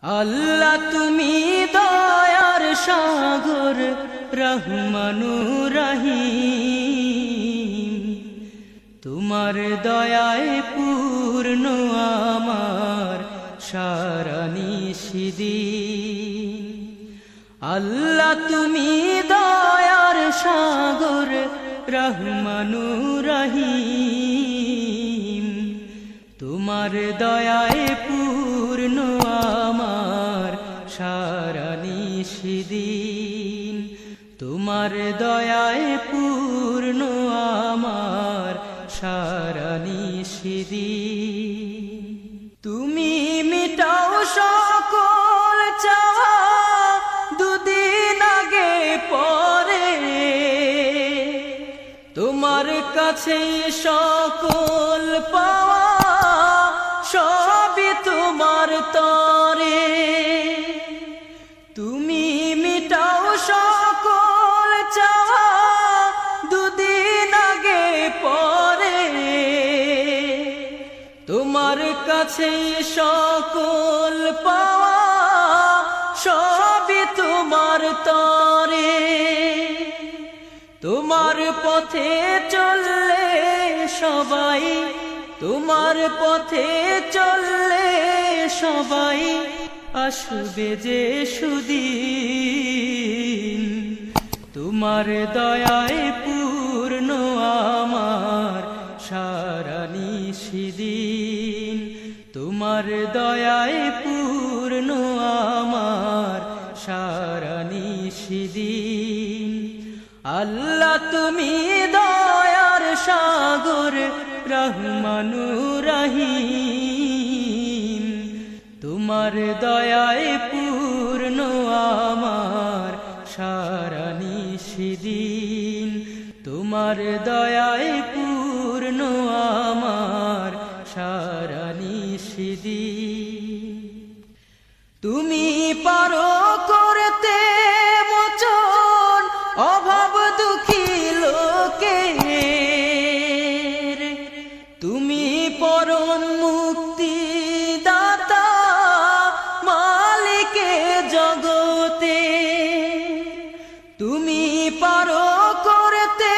আল্লাহ তুমি দয়ার সাগর রহমানুর রহিম, তোমার দয়ায় পূর্ণ আমার সারা নিশিদিন। আল্লাহ তুমি দয়ার সাগর রহমানুর রহিম, তোমার দয়ায় পূর্ণ আমার সারা নিশিদিন। তোমার দয়ায় পূর্ণ আমার সারা নিশিদিন। তুমি মিটাও সকল চাওয়া দুদিন আগে পরে, তোমার কাছে সকল পাওয়া সবই তোমার তরে। তুমি মিটাও সকল চাওয়া দুদিন আগে পরে, তোমার কাছে সকল পাওয়া সবই তোমার তরে। তোমার পথে চললে সবাই, তোমার পথে চললে সবাই আসবে যে সুদিন। তোমার দয়ায় পূর্ণ আমার সারা নিশিদিন। তোমার দয়ায় পূর্ণ আমার সারা নিশিদিন। আল্লাহ তুমি দয়ার সাগর রহমানুর রহিম, তোমার দয়ায় পূর্ণ আমার সারা নিশিদিন। তোমার দয়ায় পূর্ণ আমার সারা নিশিদিন। তুমি পারো করতে মোচন অভাব দুঃখী লোকের, তুমি পরম মুক্তি দাতা মালিকে জগতে। তুমি পারো করতে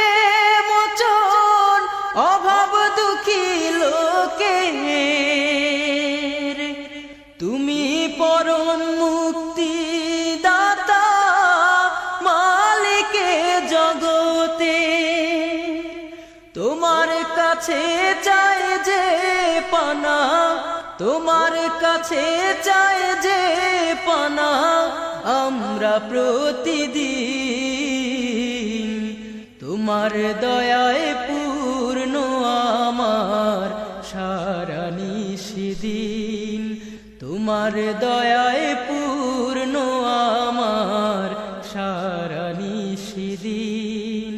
মোচন অভাব দুঃখী লোকের, তুমি পরম মুক্তি দাতা মালিকে জগতে। তোমার কাছে চাই যে পানা, তোমার কাছে চাই যে পানা আমরা প্রতিদিন। তোমার দয়ায় পূর্ণ আমার সারা নিশিদিন। তোমার দয়ায় পূর্ণ আমার সারা নিশিদিন।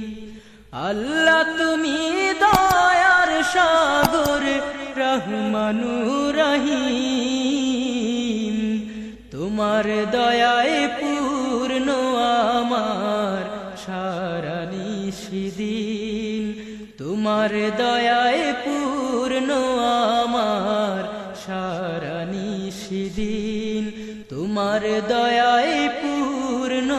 আল্লাহ তুমি দয়ার সাগর রহমানুর রহিম, তোমার দয়ায় পূর্ণ আমার সারা নিশিদিন। তোমার দয়ায় পূর্ণ আমার সারা নিশিদিন। তোমার দয়ায় পূর্ণ